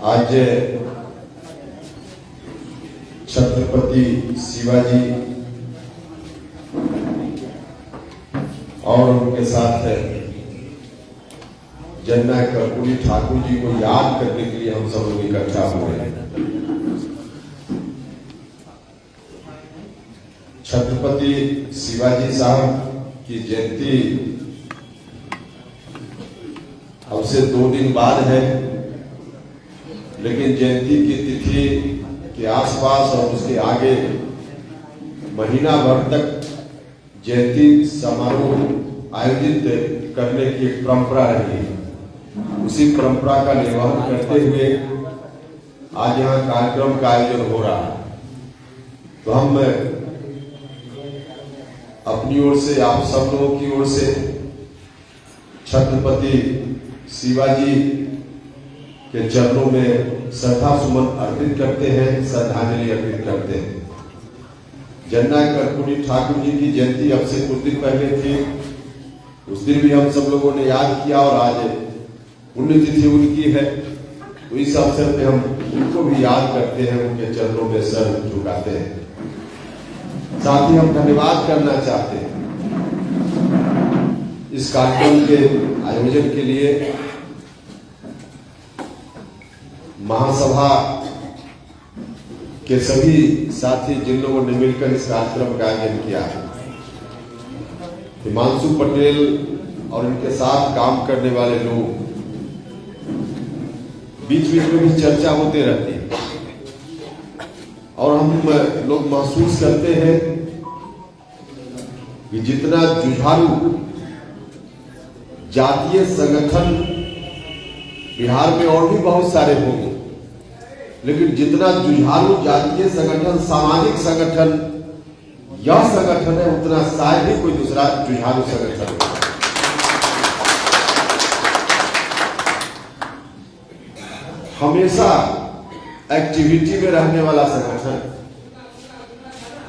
आज छत्रपति शिवाजी और उनके साथ जननायक कर्पूरी ठाकुर जी को याद करने के लिए हम सब लोग इकट्ठा हुए हैं। छत्रपति शिवाजी साहब की जयंती अब से 2 दिन बाद है, लेकिन जयंती की तिथि के आसपास और उसके आगे महीना भर तक जयंती समारोह आयोजित करने की एक परंपरा रही है। उसी परंपरा का निर्वहन करते हुए आज यहाँ कार्यक्रम का आयोजन हो रहा है। तो हम अपनी ओर से, आप सब लोगों की ओर से छत्रपति शिवाजी के चरणों में श्रद्धा सुमन अर्पित करते हैं, श्रद्धांजलि अर्पित करते हैं। जननायक कर्पूरी ठाकुर जी की जयंती अब से कुछ दिन पहले थी, उस दिन भी हम सब लोगों ने याद किया और आज पुण्यतिथि उनकी है, तो इस अवसर पे हम उनको भी याद करते हैं, उनके चरणों में सर झुकाते हैं। साथ ही हम धन्यवाद करना चाहते हैं इस कार्यक्रम के आयोजन के लिए महासभा के सभी साथी जिन लोगों ने मिलकर इस कार्यक्रम का आयोजन किया है। हिमांशु पटेल और इनके साथ काम करने वाले लोग, बीच बीच में भी चर्चा होते रहती है और हम लोग महसूस करते हैं कि जितना जुझारू जातीय संगठन बिहार में और भी बहुत सारे होंगे, लेकिन जितना जुझारू जातीय संगठन, सामाजिक संगठन यह संगठन है, उतना शायद ही कोई दूसरा जुझारू संगठन है। हमेशा एक्टिविटी में रहने वाला संगठन,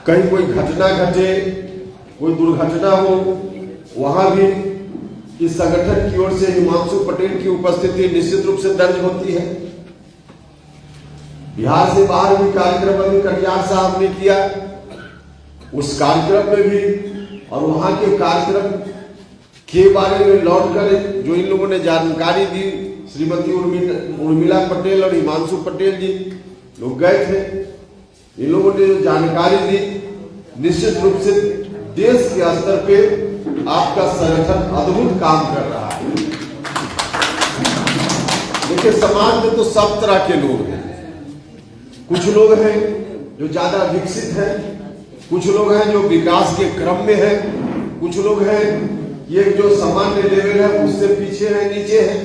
कहीं कोई घटना घटे, कोई दुर्घटना हो, वहां भी इस संगठन की ओर से हिमांशु पटेल की उपस्थिति निश्चित रूप से दर्ज होती है। बिहार से बाहर भी कार्यक्रम अभी कटियार साहब ने किया, उस कार्यक्रम में भी और वहां के कार्यक्रम के बारे में लौटकर जो इन लोगों ने जानकारी दी, श्रीमती उर्मिला पटेल और हिमांशु पटेल जी लोग गए थे। इन लोगों ने जो जानकारी दी, निश्चित रूप से देश के स्तर पे आपका संगठन अद्भुत काम कर रहा है। देखिए, समाज में तो सब तरह के लोग हैं। कुछ लोग हैं जो ज्यादा विकसित हैं, कुछ लोग हैं जो विकास के क्रम में हैं, कुछ लोग हैं ये जो सामान्य लेवल है उससे पीछे है, नीचे है।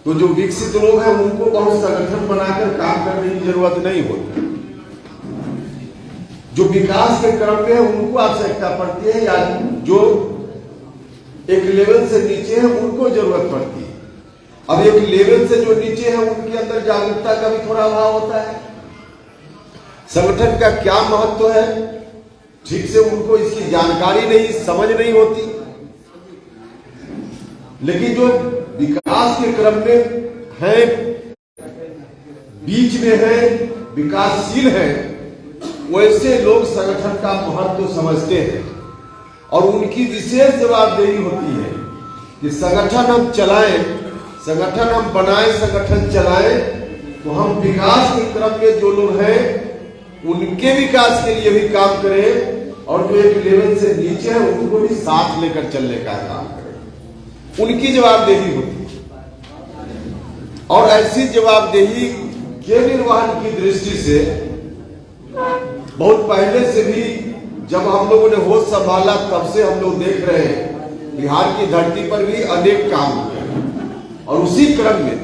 तो जो विकसित लोग हैं उनको बहुत संगठन बनाकर काम करने की जरूरत नहीं होती। जो विकास के क्रम में है उनको आवश्यकता पड़ती है, या जो एक लेवल से नीचे है उनको जरूरत पड़ती है। अब एक लेवल से जो नीचे है उनके अंदर जागरूकता का भी थोड़ा अभाव होता है। संगठन का क्या महत्व है ठीक से उनको इसकी जानकारी नहीं, समझ नहीं होती। लेकिन जो विकास के क्रम में है, बीच में है, विकासशील है, वैसे लोग संगठन का महत्व समझते हैं और उनकी विशेष जवाबदेही होती है कि संगठन हम चलाएं, संगठन हम बनाएं, संगठन चलाएं, तो हम विकास के क्रम में जो लोग हैं उनके विकास के लिए भी काम करें और जो एक लेवल से नीचे है उनको भी साथ लेकर चलने का काम करें। उनकी जवाबदेही होती है और ऐसी जवाबदेही के निर्वहन की दृष्टि से बहुत पहले से भी जब हम लोगों ने होश संभाला तब से हम लोग देख रहे हैं बिहार की धरती पर भी अनेक काम हुए और उसी क्रम में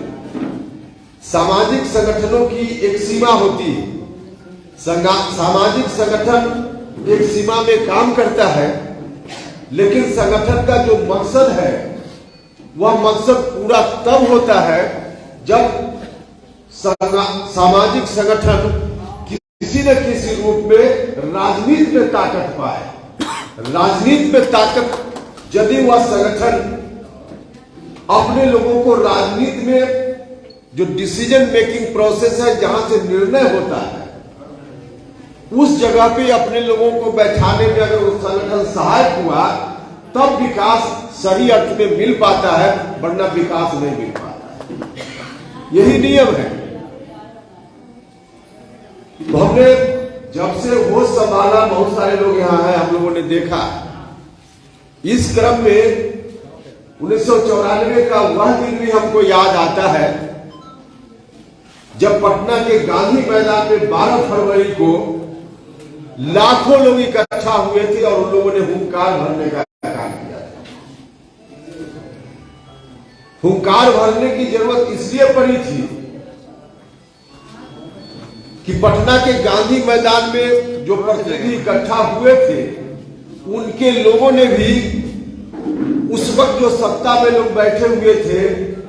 सामाजिक संगठनों की एक सीमा होती है। सामाजिक संगठन एक सीमा में काम करता है, लेकिन संगठन का जो मकसद है वह मकसद पूरा तब होता है जब सामाजिक संगठन किसी न किसी रूप में राजनीति में ताकत पाए। राजनीति में ताकत यदि वह संगठन अपने लोगों को राजनीति में जो डिसीजन मेकिंग प्रोसेस है, जहां से निर्णय होता है, उस जगह पे अपने लोगों को बैठाने में अगर वो संगठन सहायक हुआ, तब विकास सही अर्थ में मिल पाता है, वरना विकास नहीं मिल पाता है। यही नियम है। तो हमने जब से होश संभाला, बहुत सारे लोग यहां हैं, हम लोगों ने देखा। इस क्रम में 1994 का वह दिन भी हमको याद आता है, जब पटना के गांधी मैदान में 12 फरवरी को लाखों लोग इकट्ठा हुए थे और उन लोगों ने हुंकार भरने का काम किया था। हुंकार भरने की जरूरत इसलिए पड़ी थी कि पटना के गांधी मैदान में जो प्रतिनिधि इकट्ठा हुए थे, उनके लोगों ने भी उस वक्त जो सत्ता में लोग बैठे हुए थे,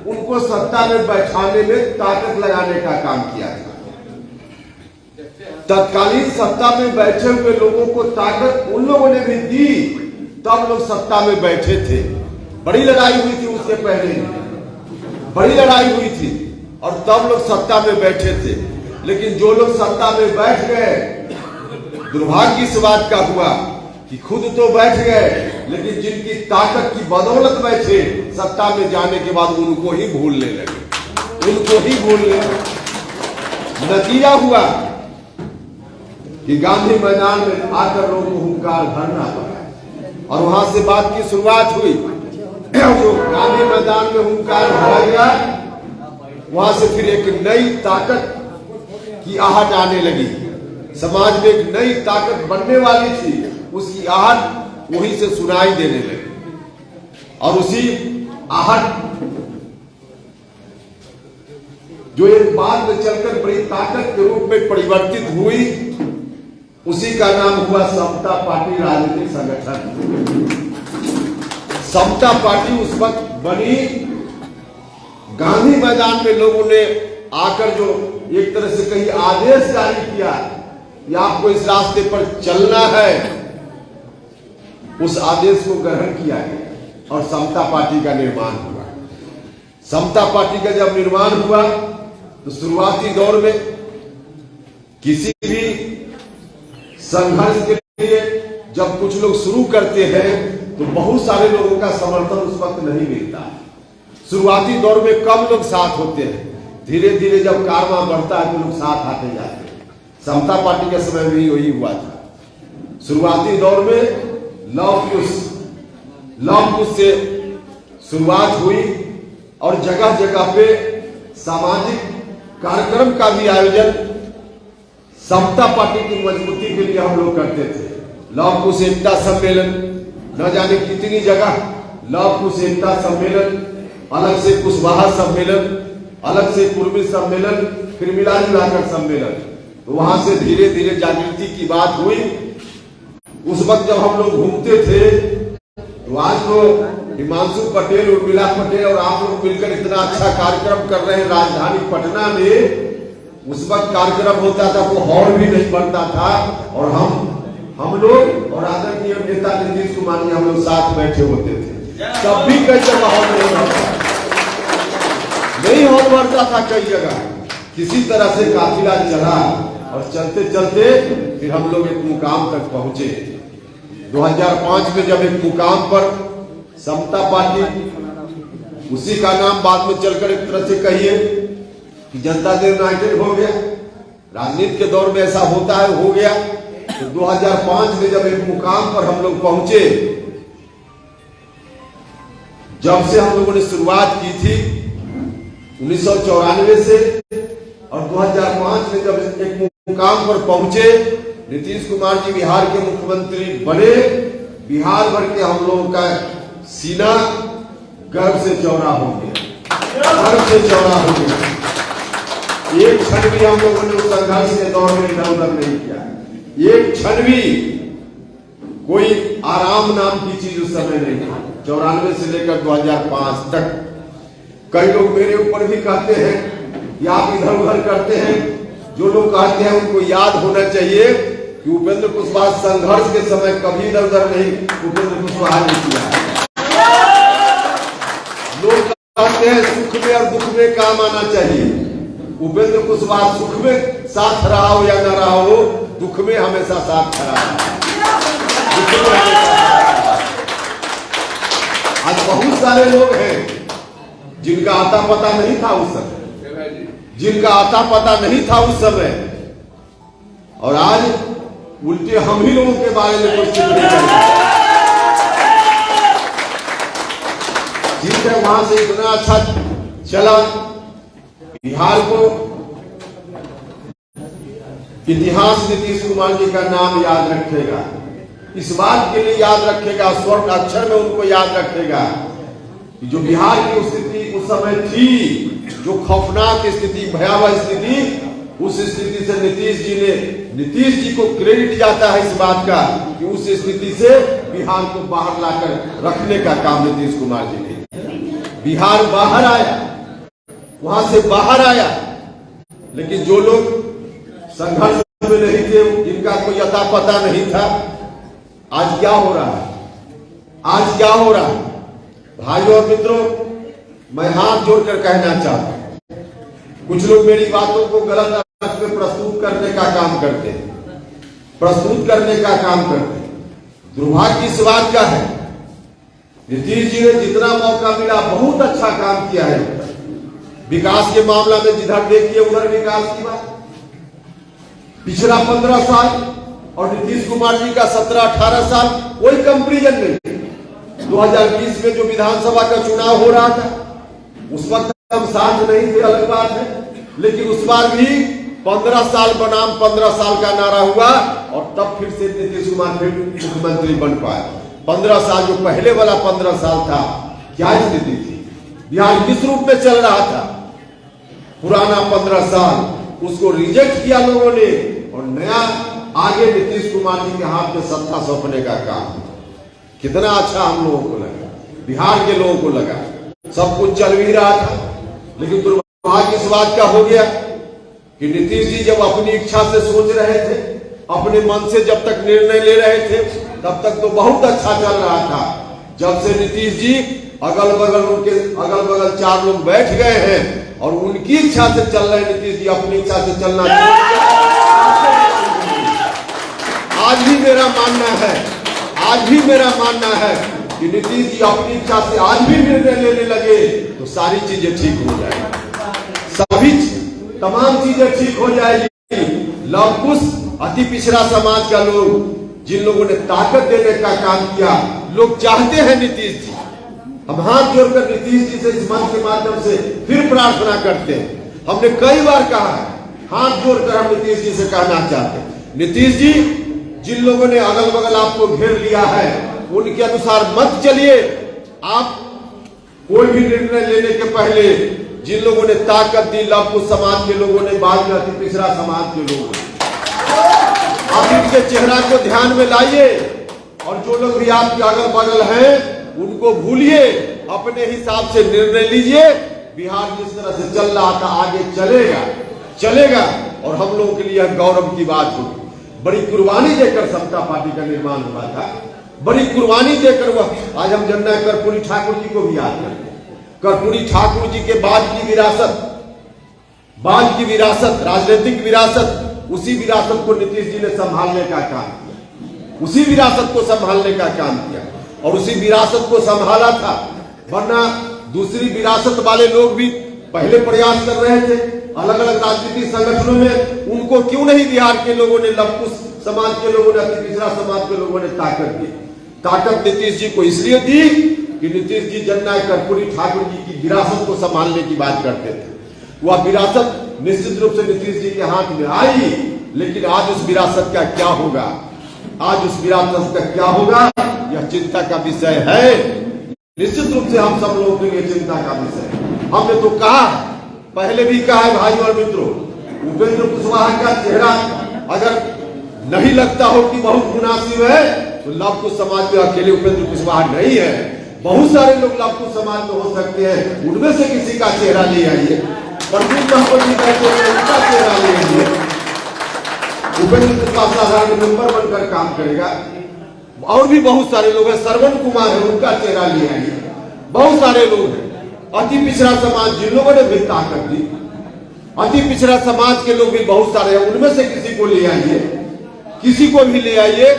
उनको सत्ता में बैठाने में ताकत लगाने का काम किया था। तत्कालीन सत्ता में बैठे हुए लोगों को ताकत उन लोगों ने भी दी, तब लोग सत्ता में बैठे थे। बड़ी लड़ाई हुई थी, उसके पहले बड़ी लड़ाई हुई थी और तब लोग सत्ता में बैठे थे। लेकिन जो लोग सत्ता में बैठ गए, दुर्भाग्य इस बात का हुआ कि खुद तो बैठ गए, लेकिन जिनकी ताकत की बदौलत बैठे, सत्ता में जाने के बाद उनको ही भूलने लगे, उनको ही भूलने। नतीजा हुआ कि गांधी मैदान में आकर लोगों को हुंकार भरना पड़ा और वहां से बात की शुरुआत हुई। जो गांधी मैदान में हुंकार भरा गया, वहां से फिर एक नई ताकत की आहट आने लगी। समाज में एक नई ताकत बनने वाली थी, उसकी आहट वहीं से सुनाई देने लगी। और उसी आहट जो एक बाद में चलकर बड़ी ताकत के रूप में परिवर्तित हुई, उसी का नाम हुआ समता पार्टी राजनीतिक संगठन। समता पार्टी उस वक्त बनी, गांधी मैदान में लोगों ने आकर जो एक तरह से कहीं आदेश जारी किया कि आपको इस रास्ते पर चलना है, उस आदेश को ग्रहण किया गया और समता पार्टी का निर्माण हुआ। समता पार्टी का जब निर्माण हुआ तो शुरुआती दौर में किसी भी संघर्ष के लिए जब कुछ लोग शुरू करते हैं तो बहुत सारे लोगों का समर्थन उस वक्त नहीं मिलता। शुरुआती दौर में कम लोग साथ होते हैं, धीरे धीरे जब कारवां बढ़ता है तो लोग साथ आते जाते हैं। समता पार्टी के समय में भी वही हुआ था। शुरुआती दौर में लव कुश से शुरुआत हुई और जगह जगह पे सामाजिक कार्यक्रम का भी आयोजन समता पार्टी की मजबूती के लिए हम लोग करते थे। लव कुश एकता सम्मेलन, न जाने कितनी जगह लव कुश एकता सम्मेलन, अलग से कुशवाहा सम्मेलन, अलग से कुर्मी सम्मेलन, फिर मिला जुलाकर सम्मेलन। तो वहां से धीरे धीरे जागृति की बात हुई। उस वक्त जब हम लोग घूमते थे तो आज तो हिमांशु पटेल, उर्मिला पटेल और आप लोग मिलकर इतना अच्छा कार्यक्रम कर रहे हैं राजधानी पटना में। उस वक्त कार्यक्रम होता था वो हॉल भी नहीं बनता था और हम लोग और आदरणीय नेता नीतीश कुमार जी हम लोग साथ बैठे होते थे। तब भी कई जगह हॉल नहीं हॉल बनता था, कई जगह किसी तरह से काफिला चला और चलते चलते फिर हम लोग एक मुकाम तक पहुंचे। 2005 में जब एक मुकाम पर समता पार्टी, उसी का नाम बाद में चलकर एक तरह से कहिए कि जनता दल यूनाइटेड हो गया। राजनीति के दौर में ऐसा होता है, हो गया। तो 2005 में जब एक मुकाम पर हम लोग पहुंचे, जब से हम लोगों ने शुरुआत की थी 1994 से, और 2005 में जब एक मुकाम पर पहुंचे, नीतीश कुमार जी बिहार के मुख्यमंत्री बने, बिहार भर के हम लोगों का सीना गर्व से चौड़ा हो गया, गर्व से चौड़ा हो गया। एक क्षण भी हम लोगों ने उस संघर्ष के दौर में इधर उधर नहीं किया। एक क्षण भी कोई आराम नाम की चीज उस समय नहीं थी। 94 से लेकर 2005 तक कई लोग मेरे ऊपर भी कहते हैं कि आप इधर उधर करते हैं। जो लोग कहते हैं उनको याद होना चाहिए कि उपेंद्र कुशवाहा संघर्ष के समय कभी इधर उधर नहीं, उपेंद्र कुशवाहा ने किया। कहते हैं सुख में और दुख में काम आना चाहिए। उपेंद्र कुशवाहा सुख में साथ रहा हो या न रहा हो, दुख में हमेशा साथ खड़ा है। आज बहुत सारे लोग हैं जिनका आता पता नहीं था उस समय, जिनका आता पता नहीं था उस समय, और आज उल्टे हम ही लोगों के बारे में कुछ नहीं करते। ठीक है, वहां से इतना अच्छा चला। बिहार को इतिहास नीतीश कुमार जी का नाम याद रखेगा, इस बात के लिए याद रखेगा, स्वर्ण अक्षर में उनको याद रखेगा कि जो बिहार की स्थिति उस समय थी, जो खौफनाक स्थिति, भयावह स्थिति, उस स्थिति से नीतीश जी को क्रेडिट जाता है इस बात का कि उस स्थिति से बिहार को बाहर लाकर रखने का काम नीतीश कुमार जी ने। बिहार बाहर आया, वहां से बाहर आया, लेकिन जो लोग संघर्ष में नहीं थे, जिनका कोई अता पता नहीं था, आज क्या हो रहा है? आज क्या हो रहा है? भाइयों और मित्रों, मैं हाथ जोड़कर कहना चाहता हूं, कुछ लोग मेरी बातों को गलत अर्थ में प्रस्तुत करने का काम करते हैं, प्रस्तुत करने का काम करते हैं। दुर्भाग्य इस बात का है, नीतीश जी ने जितना मौका मिला बहुत अच्छा काम किया है। विकास के मामला में जिधर देखिए उधर विकास की बात। पिछला 15 साल और नीतीश कुमार जी का 17-18 साल कोई कंपेरिजन नहीं। 2020 में जो विधानसभा का चुनाव हो रहा था, उस वक्त हम साथ नहीं थे, अलग बात है, लेकिन उस बार भी 15 साल बनाम 15 साल का नारा हुआ और तब फिर से नीतीश कुमार फिर मुख्यमंत्री बन पाए। 15 साल जो पहले वाला 15 साल था, क्या स्थिति थी? बिहार किस रूप में चल रहा था? पुराना 15 साल उसको रिजेक्ट किया लोगों ने और नया आगे नीतीश कुमार जी के हाथ में सत्ता सौंपने का काम। कितना अच्छा हम लोगों को लगा, बिहार के लोगों को लगा, सब कुछ चल भी रहा था। लेकिन दुर्भाग्य इस बात का हो गया कि नीतीश जी जब अपनी इच्छा से सोच रहे थे, अपने मन से जब तक निर्णय ले रहे थे, तब तक तो बहुत अच्छा चल रहा था। जब से नीतीश जी अगल बगल 4 लोग बैठ गए हैं और उनकी इच्छा से चल रहे, नीतीश जी अपनी इच्छा से चलना। आज भी मेरा मानना है कि नीतीश जी अपनी इच्छा से आज भी निर्णय लेने लगे तो सारी चीजें ठीक हो जाएगी, तमाम चीजें ठीक हो जाएगी। लव कुश अति पिछड़ा समाज का लोग, जिन लोगों ने ताकत देने का काम किया, लोग चाहते हैं नीतीश जी। हम हाथ जोड़कर नीतीश जी से इस मंच के माध्यम से फिर प्रार्थना करते हैं। हमने कई बार कहा है, हाथ जोड़कर हम नीतीश जी से कहना चाहते हैं, नीतीश जी, जिन लोगों ने अगल बगल आपको घेर लिया है, उनके अनुसार मत चलिए। आप कोई भी निर्णय लेने के पहले जिन लोगों ने ताकत दी, लव समाज के लोगों ने, बाद में अति पिछड़ा समाज के लोगों ने, आप इनके चेहरा को ध्यान में लाइए और जो लोग भी आपके अगल बगल हैं उनको भूलिए, अपने हिसाब से निर्णय लीजिए। बिहार जिस तरह से चल रहा था आगे चलेगा और हम लोगों के लिए गौरव की बात होगी। बड़ी कुर्बानी देकर समता पार्टी का निर्माण हुआ था, बड़ी कुर्बानी देकर हुआ। आज हम जननायक कर्पूरी ठाकुर जी को भी याद करते हैं। कर्पूरी ठाकुर जी के बाद की विरासत, राजनीतिक विरासत, उसी विरासत को नीतीश जी ने संभालने का काम किया, उसी विरासत को संभालने का काम किया और उसी विरासत को संभाला था। वरना दूसरी विरासत वाले लोग भी पहले प्रयास कर रहे थे अलग अलग राजनीतिक संगठनों में, उनको क्यों नहीं बिहार के लोगों ने, लवकुश समाज के लोगों ने, अति पिछड़ा समाज के लोगों ने ताकत दी। ताकत नीतीश जी को इसलिए दी कि नीतीश जी जननायक कर्पूरी ठाकुर जी की विरासत को संभालने की बात करते थे। वह विरासत निश्चित रूप से नीतीश जी के हाथ में आई, लेकिन आज उस विरासत का क्या होगा, यह चिंता का विषय है। निश्चित रूप से हम सब लोगों के लिए चिंता का विषय है। हमने तो कहा, पहले भी कहा है भाइयों और मित्रों, उपेंद्र कुशवाहा का चेहरा अगर नहीं लगता हो कि बहुत मुनासिब है, तो लव कुश समाज में अकेले उपेंद्र कुशवाहा नहीं है। बहुत सारे लोग लव कुश समाज में हो सकते हैं, उनमें से किसी का चेहरा ले आइए। प्रदीप महतो जी कहते हैं उनका चेहरा ले आइए। उपेंद्र कुशवाहा साधारण मेंबर बनकर काम करेगा। और भी बहुत सारे लोग हैं, श्रवण कुमार है, उनका चेहरा ले आइए। बहुत सारे लोग हैं, अति पिछड़ा समाज जिन लोगों ने भी ताकत दी, अति पिछड़ा समाज के लोग भी बहुत सारे हैं, उनमें से किसी को ले आइए, किसी को भी ले आइए,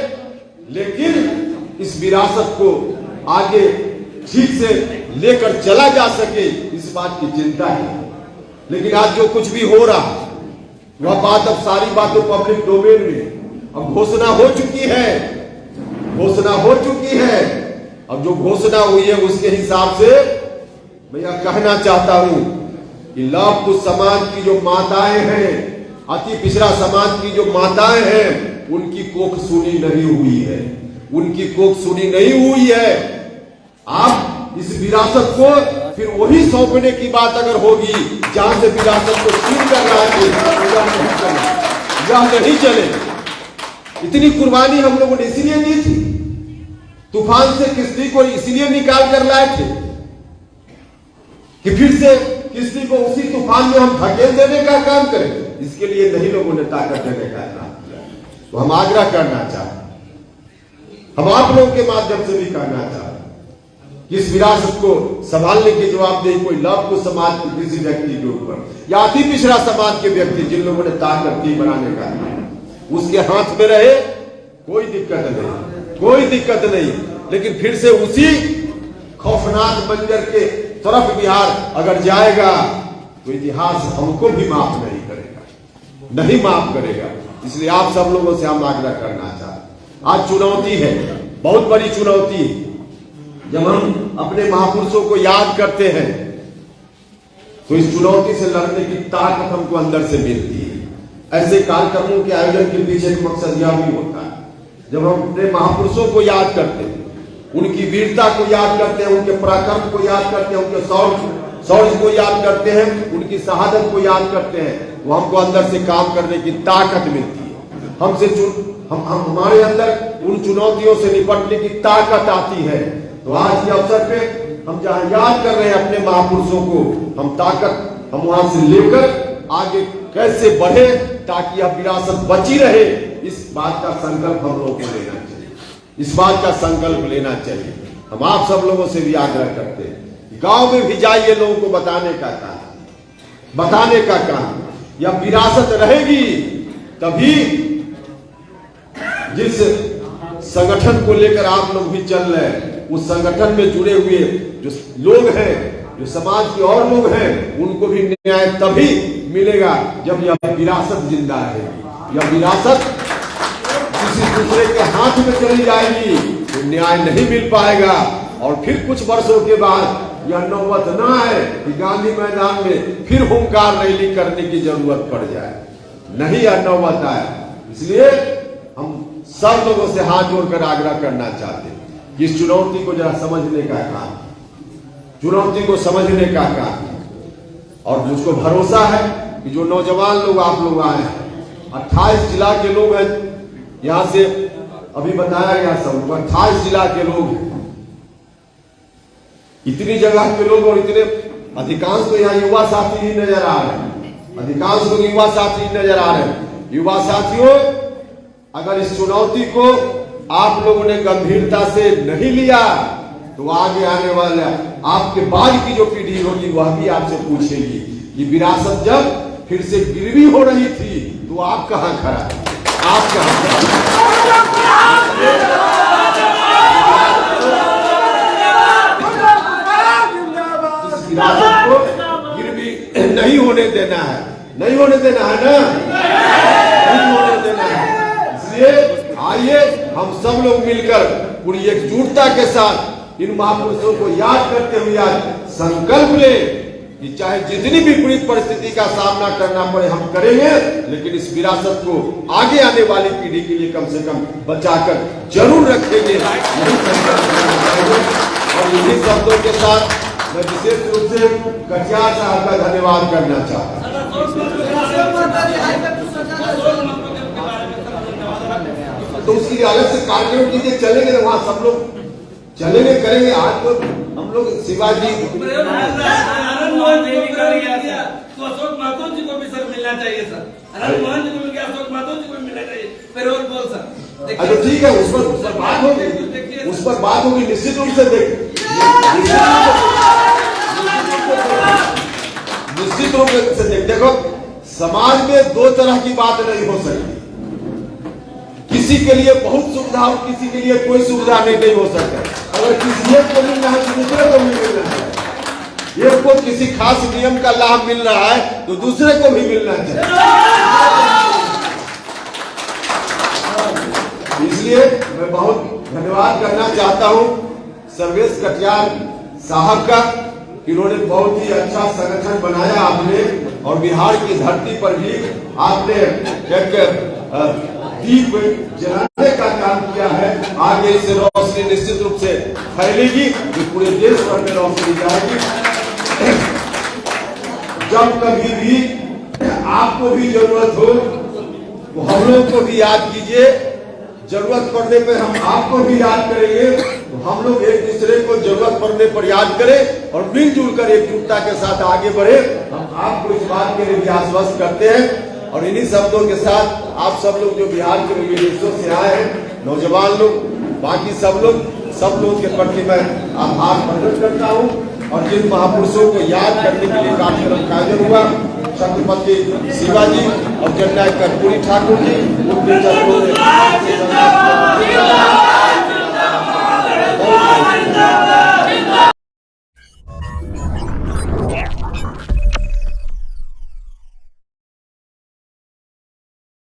लेकिन इस विरासत को आगे ठीक से लेकर चला जा सके, इस बात की चिंता है। लेकिन आज जो कुछ भी हो रहा वह बात, अब सारी बातें पब्लिक डोमेन में अब घोषणा हो चुकी है, घोषणा हो चुकी है। अब जो घोषणा हुई है उसके हिसाब से मैं यह कहना चाहता हूं कि लव कुश समाज की जो माताएं हैं, अति पिछड़ा समाज की जो माताएं हैं, उनकी कोख सुनी नहीं हुई है, उनकी कोख सुनी नहीं हुई है। आप इस विरासत को फिर वही सौंपने की बात अगर होगी जहां से विरासत को छीन कर रहा है, यह नहीं चले। इतनी कुर्बानी हम लोगों ने इसलिए दी थी, तूफान से किश्ती को इसलिए निकाल कर लाए थे कि फिर से किश्ती को उसी तूफान में हम धकेल देने का काम करें। इसके लिए नहीं लोगों ने ताकत देने का काम किया। तो हम आग्रह करना चाहते, हम आप लोगों के माध्यम से भी कहना चाहते कि इस विरासत को संभालने की जवाबदेही कोई लव कुश समाज के किसी व्यक्ति के ऊपर या अति पिछड़ा समाज के व्यक्ति जिन लोगों ने ताकत दी बनाने का, उसके हाथ में रहे, कोई दिक्कत नहीं, कोई दिक्कत नहीं। लेकिन फिर से उसी खौफनाक मंजर के तरफ बिहार अगर जाएगा तो इतिहास हमको भी माफ नहीं करेगा, नहीं माफ करेगा। इसलिए आप सब लोगों से हम आग्रह करना चाहते, आज चुनौती है, बहुत बड़ी चुनौती है। जब हम अपने महापुरुषों को याद करते हैं तो इस चुनौती से लड़ने की ताकत हमको अंदर से मिलती है। ऐसे कार्यक्रमों के आयोजन के पीछे एक मकसद यह भी होता है, जब हम अपने महापुरुषों को याद करते हैं, उनकी वीरता को याद करते हैं, उनके पराक्रम को याद करते हैं, उनके शौर्य को याद करते हैं, उनकी शहादत को याद करते हैं, वो हमको अंदर से काम करने की ताकत मिलती है। हमारे अंदर उन चुनौतियों से निपटने की ताकत आती है। तो आज के अवसर पे हम जहां याद कर रहे हैं अपने महापुरुषों को, हम ताकत हम वहां से लेकर आगे कैसे बढ़े ताकि यह विरासत बची रहे, इस बात का संकल्प हम लोगों को लेना चाहिए, इस बात का संकल्प लेना चाहिए। हम आप सब लोगों से भी आग्रह करते हैं, गांव में भी जाइए, लोगों को बताने का काम, बताने का काम। यह विरासत रहेगी तभी जिस संगठन को लेकर आप लोग भी चल रहे हैं, उस संगठन में जुड़े हुए जो लोग हैं, जो समाज के और लोग हैं, उनको भी न्याय तभी मिलेगा जब यह विरासत जिंदा रहेगी। यह विरासत किसी दूसरे के हाथ में चली जाएगी तो न्याय नहीं मिल पाएगा। और फिर कुछ वर्षों के बाद यह नौबत ना आए कि गांधी मैदान में फिर हुंकार रैली करने की जरूरत पड़ जाए, नहीं यह नौबत आए। इसलिए हम सब लोगों से हाथ जोड़कर आग्रह करना चाहते हैं कि इस चुनौती को जरा समझने का काम, चुनौती को समझने का काम। और मुझको भरोसा है कि जो नौजवान लोग आप लोग आए हैं, 28 जिला के लोग हैं, यहां से अभी बताया गया सब 28 जिला के लोग हैं, इतनी जगह के लोग, और इतने अधिकांश तो यहाँ युवा साथी ही नजर आ रहे हैं, अधिकांश लोग युवा साथी ही नजर आ रहे हैं। युवा साथियों, अगर इस चुनौती को आप लोगों ने गंभीरता से नहीं लिया तो आगे आने वाले आपके बाद की जो पीढ़ी होगी वह भी आपसे पूछेगी कि विरासत जब फिर से गिरवी हो रही थी तो आप कहां खड़ा, आप कहां विरासत को गिरवी नहीं होने देना है, नहीं होने देना है ना, नहीं होने देना है। इसलिए आइए हम सब लोग मिलकर पूरी एकजुटता के साथ इन महापुरुषों को याद करते हुए आज संकल्प ले कि चाहे जितनी भी विपरीत परिस्थिति का सामना करना पड़े हम करेंगे, लेकिन इस विरासत को आगे आने वाली पीढ़ी के लिए कम से कम बचाकर जरूर रखेंगे। और इन्हीं शब्दों के साथ मैं विशेष रूप से कटियार साहब का धन्यवाद करना चाहता हूँ। तो उसके लिए अलग से कार्यक्रम कीजिए, चलेंगे ना वहाँ सब लोग चलेंगे, करेंगे। आज तो हम लोग शिवाजी आनंद मोहन जी निकल गया था, तो अशोक माथुर जी को भी सर मिलना चाहिए सर, आनंद मोहन जी को मिल गया, अशोक माथुर जी को मिलना चाहिए, फिर और बोल सर। अच्छा ठीक है, उस पर बात होगी, उस पर बात होगी, निश्चित रूप से देख निश्चित रूप से देखो, समाज में दो तरह की बात नहीं हो सकती। किसी के लिए बहुत सुविधा और किसी के लिए कोई सुविधा नहीं हो सकता। अगर किसी एक को मिल रहा है तो दूसरे को भी मिल रहा है। एक को किसी खास नियम का लाभ मिल रहा है तो दूसरे को भी मिलना चाहिए। इसलिए मैं बहुत धन्यवाद करना चाहता हूं सर्वेश कटियार साहब का, इन्होंने बहुत ही अच्छा संगठन बनाया आपने, और बिहार की धरती पर भी आपने एक दीप जलाने का काम किया है। आगे इससे रोशनी निश्चित रूप से फैलेगी, जो पूरे देश भर में रोशनी जाएगी। जब कभी भी आपको भी जरूरत हो तो हम लोग को भी याद कीजिए, जरूरत पड़ने पर हम आपको भी याद करेंगे। तो हम लोग एक दूसरे को जरूरत पड़ने पर याद करें और मिलजुल कर एकजुटता के साथ आगे बढ़े। हम आपको इस बात के लिए भी आश्वस्त करते हैं। और इन्हीं शब्दों के साथ आप सब लोग जो बिहार के विदेशों से आए हैं, नौजवान लोग, बाकी सब लोग के प्रति मैं आभार प्रकट करता हूँ। और जिन महापुरुषों को याद करने के लिए कार्यक्रम का आयोजन हुआ, छत्रपति शिवाजी और जननायक कर्पूरी ठाकुर जी, उनके चरणों में